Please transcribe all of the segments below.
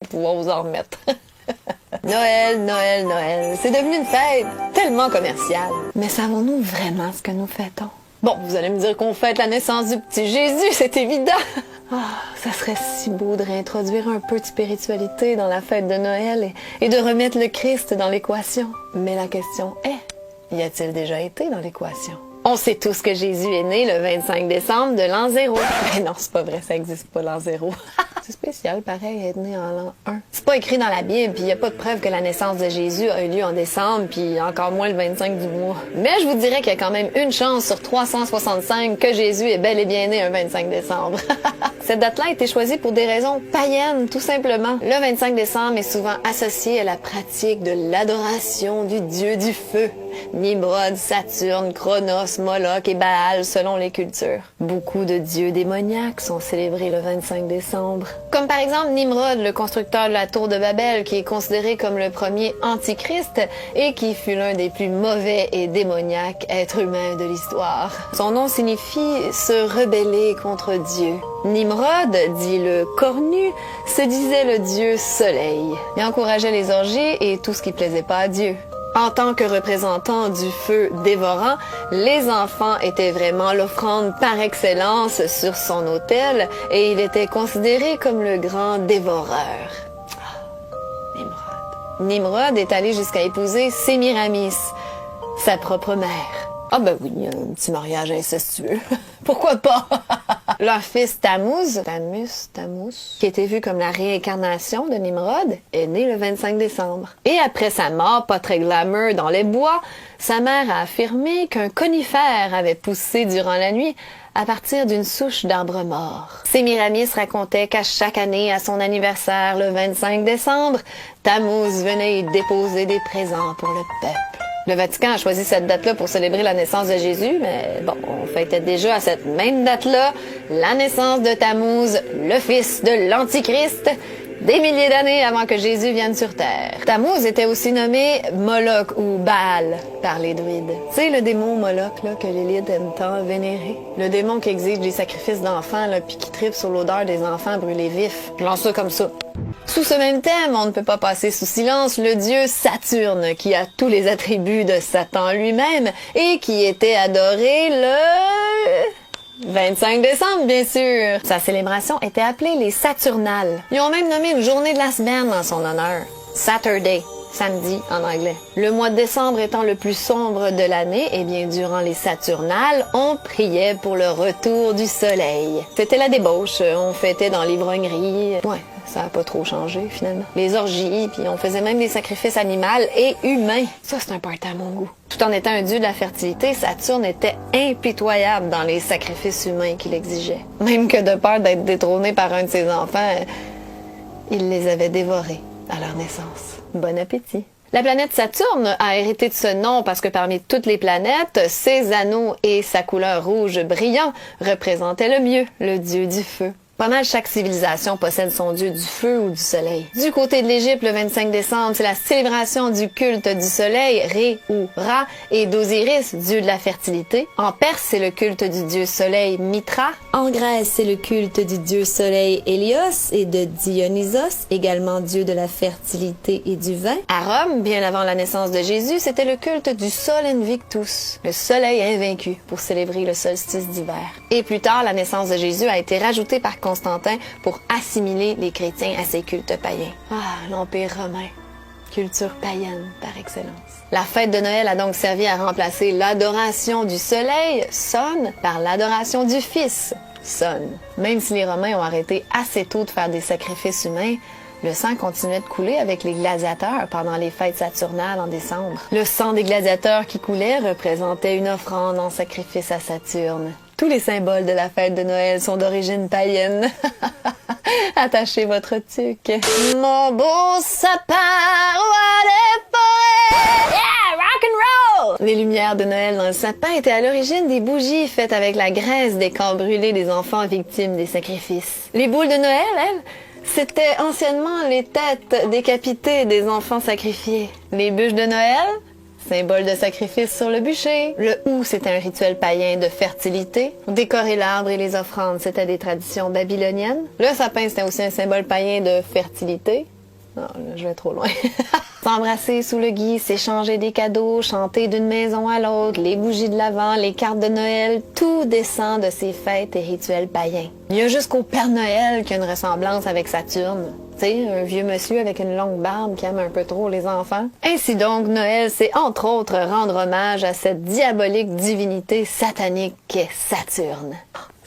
pouvoir vous en remettre. Noël, Noël, Noël, c'est devenu une fête tellement commerciale. Mais savons-nous vraiment ce que nous fêtons? Bon, vous allez me dire qu'on fête la naissance du petit Jésus, c'est évident. Ça serait si beau de réintroduire un peu de spiritualité dans la fête de Noël et de remettre le Christ dans l'équation. Mais la question est, y a-t-il déjà été dans l'équation? On sait tous que Jésus est né le 25 décembre de l'an 0. Mais non, c'est pas vrai, ça existe pas l'an 0. C'est spécial, pareil, être né en l'an 1. C'est pas écrit dans la Bible, puis il y a pas de preuve que la naissance de Jésus a eu lieu en décembre, puis encore moins le 25 du mois. Mais je vous dirais qu'il y a quand même une chance sur 365 que Jésus est bel et bien né un 25 décembre. Cette date-là a été choisie pour des raisons païennes, tout simplement. Le 25 décembre est souvent associé à la pratique de l'adoration du dieu du feu. Nimrod, Saturne, Cronos, Moloch et Baal selon les cultures. Beaucoup de dieux démoniaques sont célébrés le 25 décembre. Comme par exemple Nimrod, le constructeur de la tour de Babel, qui est considéré comme le premier antichrist et qui fut l'un des plus mauvais et démoniaques êtres humains de l'histoire. Son nom signifie se rebeller contre Dieu. Nimrod, dit le cornu, se disait le dieu soleil. Il encourageait les orgies et tout ce qui plaisait pas à Dieu. En tant que représentant du feu dévorant, les enfants étaient vraiment l'offrande par excellence sur son autel et il était considéré comme le grand dévoreur. Nimrod. Nimrod est allé jusqu'à épouser Sémiramis, sa propre mère. Ah ben oui, un petit mariage incestueux. Pourquoi pas? Leur fils Tammuz, qui était vu comme la réincarnation de Nimrod, est né le 25 décembre. Et après sa mort, pas très glamour dans les bois, sa mère a affirmé qu'un conifère avait poussé durant la nuit à partir d'une souche d'arbre mort. Sémiramis racontait qu'à chaque année, à son anniversaire, le 25 décembre, Tammuz venait y déposer des présents pour le peuple. Le Vatican a choisi cette date-là pour célébrer la naissance de Jésus, mais bon, on fêtait déjà à cette même date-là la naissance de Tammuz, le fils de l'Antichrist, des milliers d'années avant que Jésus vienne sur Terre. Tammuz était aussi nommé Moloch ou Baal par les druides. C'est le démon Moloch là, que l'élite aime tant vénérer. Le démon qui exige des sacrifices d'enfants puis qui tripe sur l'odeur des enfants brûlés vifs. Je lance ça comme ça. Sous ce même thème, on ne peut pas passer sous silence le dieu Saturne, qui a tous les attributs de Satan lui-même et qui était adoré le 25 décembre, bien sûr. Sa célébration était appelée les Saturnales. Ils ont même nommé une journée de la semaine en son honneur. Saturday. Samedi en anglais. Le mois de décembre étant le plus sombre de l'année, eh bien, durant les Saturnales, on priait pour le retour du soleil. C'était la débauche, on fêtait dans l'ivrognerie. Ouais, ça a pas trop changé, finalement. Les orgies, puis on faisait même des sacrifices animaux et humains. Ça, c'est un party à mon goût. Tout en étant un dieu de la fertilité, Saturne était impitoyable dans les sacrifices humains qu'il exigeait. Même que de peur d'être détrôné par un de ses enfants, il les avait dévorés à leur naissance. Bon appétit! La planète Saturne a hérité de ce nom parce que parmi toutes les planètes, ses anneaux et sa couleur rouge brillant représentaient le mieux le dieu du feu. Pas mal chaque civilisation possède son dieu du feu ou du soleil. Du côté de l'Égypte, le 25 décembre, c'est la célébration du culte du soleil, Ré ou Ra, et d'Osiris, dieu de la fertilité. En Perse, c'est le culte du dieu soleil Mitra. En Grèce, c'est le culte du dieu soleil Hélios et de Dionysos, également dieu de la fertilité et du vin. À Rome, bien avant la naissance de Jésus, c'était le culte du Sol Invictus, le soleil invaincu, pour célébrer le solstice d'hiver. Et plus tard, la naissance de Jésus a été rajoutée par Constantin pour assimiler les chrétiens à ses cultes païens. L'Empire romain. Culture païenne par excellence. La fête de Noël a donc servi à remplacer l'adoration du soleil, Sun, par l'adoration du Fils, Sun. Même si les Romains ont arrêté assez tôt de faire des sacrifices humains, le sang continuait de couler avec les gladiateurs pendant les fêtes saturnales en décembre. Le sang des gladiateurs qui coulait représentait une offrande en sacrifice à Saturne. Tous les symboles de la fête de Noël sont d'origine païenne. Attachez votre tuque. Mon beau sapin, roi des forêts! Yeah, rock and roll! Les lumières de Noël dans le sapin étaient à l'origine des bougies faites avec la graisse des corps brûlés des enfants victimes des sacrifices. Les boules de Noël, elles, c'était anciennement les têtes décapitées des enfants sacrifiés. Les bûches de Noël, symbole de sacrifice sur le bûcher. Le hou, c'était un rituel païen de fertilité. Décorer l'arbre et les offrandes, c'était des traditions babyloniennes. Le sapin, c'était aussi un symbole païen de fertilité. Non, là, je vais trop loin. S'embrasser sous le gui, s'échanger des cadeaux, chanter d'une maison à l'autre, les bougies de l'Avent, les cartes de Noël, tout descend de ces fêtes et rituels païens. Il y a jusqu'au Père Noël qui a une ressemblance avec Saturne. Tu sais, un vieux monsieur avec une longue barbe qui aime un peu trop les enfants. Ainsi donc, Noël, c'est entre autres rendre hommage à cette diabolique divinité satanique qu'est Saturne.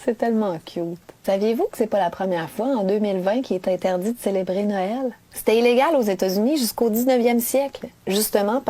C'est tellement cute. Saviez-vous que c'est pas la première fois en 2020 qu'il est interdit de célébrer Noël? C'était illégal aux États-Unis jusqu'au 19e siècle, justement